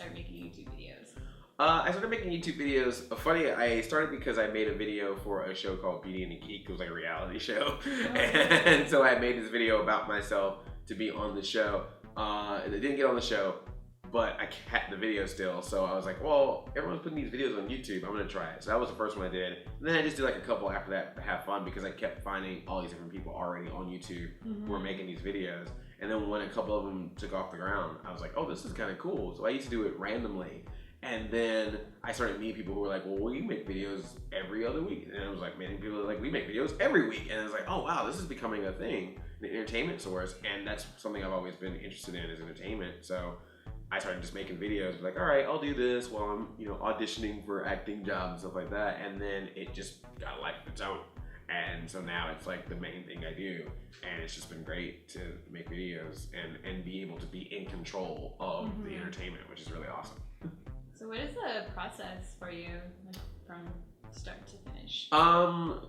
start making YouTube videos? I started making YouTube videos. Funny, I started because I made a video for a show called Beauty and the Geek. It was like a reality show. And so I made this video about myself to be on the show. And it didn't get on the show, but I kept the video still. So I was like, well, everyone's putting these videos on YouTube. I'm going to try it. So that was the first one I did. And then I just did like a couple after that to have fun because I kept finding all these different people already on YouTube who were making these videos. And then when a couple of them took off the ground, I was like, oh, this is kind of cool. So I used to do it randomly. And then I started meeting people who were like, well, you make videos every other week. And I was like, man, people are like, we make videos every week. And I was like, oh, wow, this is becoming a thing, an entertainment source. And that's something I've always been interested in is entertainment. So I started just making videos like, all right, I'll do this while I'm, auditioning for acting jobs and stuff like that. And then it just got a life of its own. And so now it's like the main thing I do. And it's just been great to make videos and be able to be in control of the entertainment, which is really awesome. So what is the process for you from start to finish?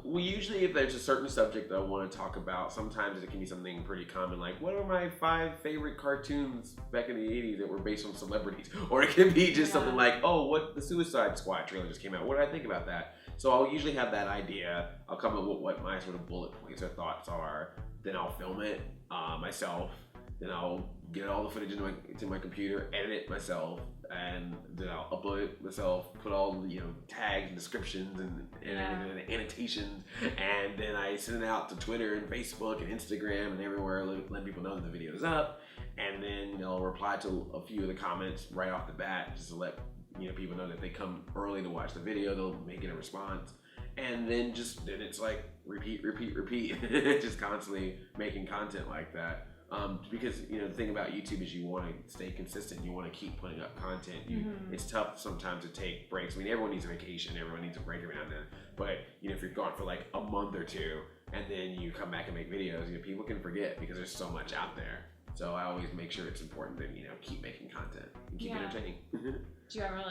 We usually, if there's a certain subject that I want to talk about, sometimes it can be something pretty common, like what are my 5 favorite cartoons back in the 80s that were based on celebrities? Or it can be just something like, oh, what the Suicide Squad trailer just came out. What do I think about that? So I'll usually have that idea. I'll come up with what my sort of bullet points or thoughts are. Then I'll film it myself. Then I'll get all the footage into my computer, edit it myself, and then I'll upload it myself, put all the tags and descriptions and annotations, and then I send it out to Twitter and Facebook and Instagram and everywhere, letting people know that the video is up, and then I'll reply to a few of the comments right off the bat just to let people know that if they come early to watch the video, they'll make it a response. And then it's like repeat, just constantly making content like that. Because the thing about YouTube is you want to stay consistent. You want to keep putting up content. It's tough sometimes to take breaks. I mean, everyone needs a vacation. Everyone needs a break every now and then. But if you're gone for like a month or two and then you come back and make videos, people can forget because there's so much out there. So I always make sure it's important to keep making content and keep entertaining. Do you ever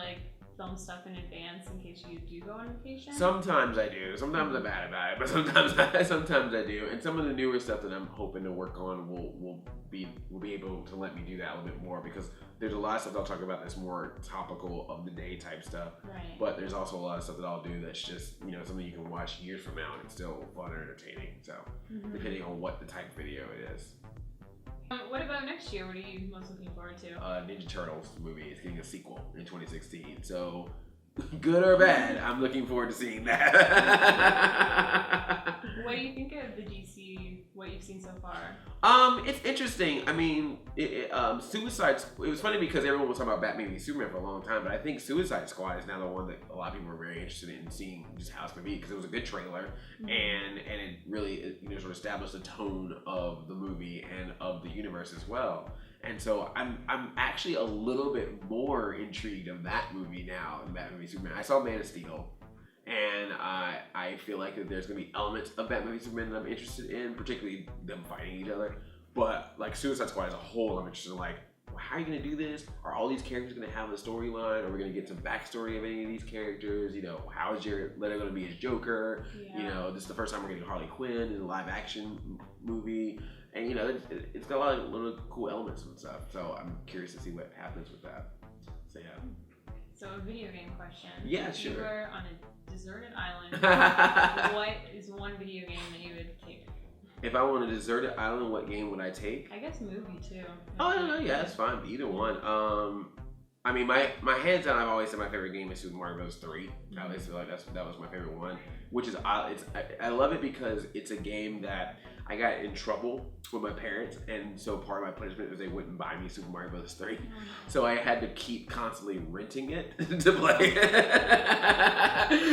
film stuff in advance in case you do go on vacation? Sometimes I do. Sometimes I'm bad about it, but sometimes I do. And some of the newer stuff that I'm hoping to work on will be able to let me do that a little bit more, because there's a lot of stuff I'll talk about that's more topical of the day type stuff. Right. But there's also a lot of stuff that I'll do that's just something you can watch years from now and it's still fun and entertaining. So depending on what the type of video it is. What about next year? What are you most looking forward to? Ninja Turtles movie is getting a sequel in 2016. So, good or bad, I'm looking forward to seeing that. What do you think of the DC, what you've seen so far? It's interesting. I mean, Suicide. It was funny because everyone was talking about Batman v Superman for a long time, but I think Suicide Squad is now the one that a lot of people are very interested in seeing just how it's gonna be, because it was a good trailer and it really sort of established the tone of the movie and of the universe as well. And so I'm actually a little bit more intrigued of that movie now than Batman v Superman. I saw Man of Steel. And I feel like that there's gonna be elements of Batman v Superman that I'm interested in, particularly them fighting each other. But like Suicide Squad as a whole, I'm interested in how are you gonna do this? Are all these characters gonna have a storyline? Are we gonna get some backstory of any of these characters? How is Jared Leto gonna be his Joker? Yeah. This is the first time we're getting Harley Quinn in a live action movie. And it's got a lot of little cool elements and stuff. So I'm curious to see what happens with that. So yeah. So a video game question. Yeah, sure. If you were on a deserted island, what is one video game that you would take? If I were on a deserted island, what game would I take? I guess movie too. Oh no, yeah, that's fine. Either one. I mean, my hands down, I've always said my favorite game is Super Mario Bros. 3. I always feel like that was my favorite one. Which is I love it because it's a game that I got in trouble with my parents, and so part of my punishment was they wouldn't buy me Super Mario Bros. 3. So I had to keep constantly renting it to play.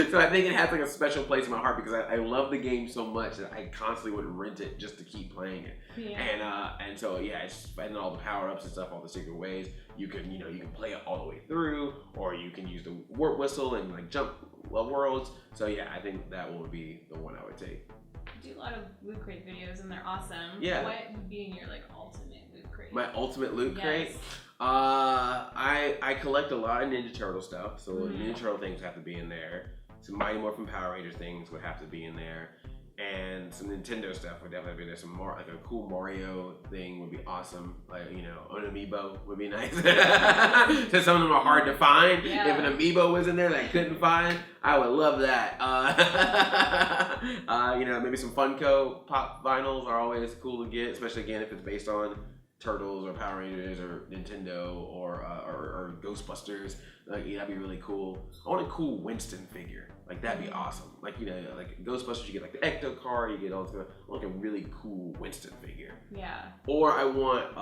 So I think it has a special place in my heart because I love the game so much that I constantly would rent it just to keep playing it. Yeah. And so and all the power-ups and stuff, all the secret ways, you can play it all the way through, or you can use the warp whistle and jump worlds. So yeah, I think that would be the one I would take. I do a lot of Loot Crate videos and they're awesome. Yeah. What would be in your ultimate Loot Crate? My ultimate Loot Crate? I collect a lot of Ninja Turtle stuff, so Ninja Turtle things have to be in there. Some Mighty Morphin Power Rangers things would have to be in there. and some Nintendo stuff would definitely be there. Some more like a cool Mario thing would be awesome. Like, you know, an amiibo would be nice. Since some of them are hard to find. Yeah. If an amiibo was in there that I couldn't find, I would love that. You know, maybe some Funko Pop vinyls are always cool to get, especially again if it's based on Turtles or Power Rangers or Nintendo or Ghostbusters. Like, yeah, that'd be really cool. I want a cool Winston figure. Like, that'd be awesome. Like, you know, like Ghostbusters, you get like the Ecto car, you get all this stuff. I want like a really cool Winston figure. Yeah. Or I want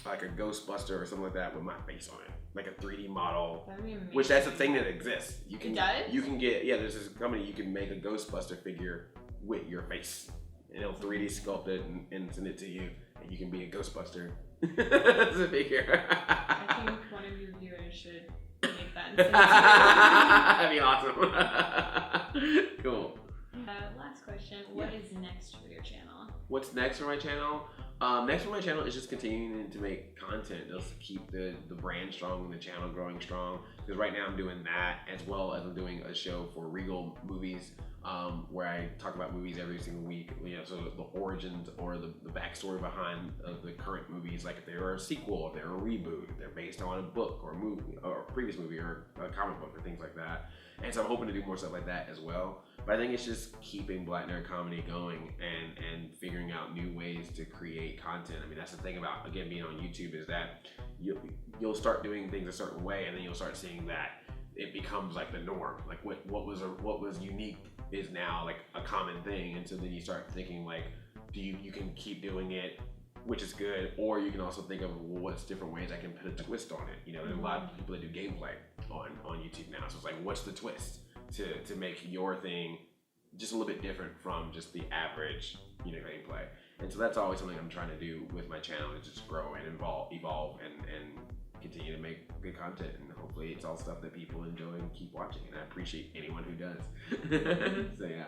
like a Ghostbuster or something like that with my face on it. Like a 3D model. That'd be amazing. Which that's a thing that exists. You can, it does? You can get, yeah, there's this company, you can make a Ghostbuster figure with your face. And it'll 3D sculpt it and send it to you. And you can be a Ghostbuster as a figure. I think one of your viewers should make that and send it to you. That'd be awesome. Cool. Last question. What is next for your channel? What's next for my channel? Next for my channel is just continuing to make content. Just keep the brand strong and the channel growing strong. Because right now I'm doing that as well as I'm doing a show for Regal Movies, where I talk about movies every single week. You know, so the origins or the backstory behind the current movies, like if they're a sequel, if they're a reboot, if they're based on a book or a movie or a previous movie or a comic book or things like that. And so I'm hoping to do more stuff like that as well. But I think it's just keeping Black Nerd Comedy going and figuring out new ways to create content. I mean, that's the thing about, again, being on YouTube is that you'll start doing things a certain way and then you'll start seeing that it becomes like the norm. Like what was unique is now like a common thing. And so then you start thinking like, you can keep doing it, which is good, or you can also think of, well, what's different ways I can put a twist on it. You know, there's a lot of people that do gameplay on YouTube now. So it's like, what's the twist to make your thing just a little bit different from just the average, you know, gameplay. And so that's always something I'm trying to do with my channel, is just grow and evolve and continue to make good content. And hopefully it's all stuff that people enjoy and keep watching. And I appreciate anyone who does. So yeah.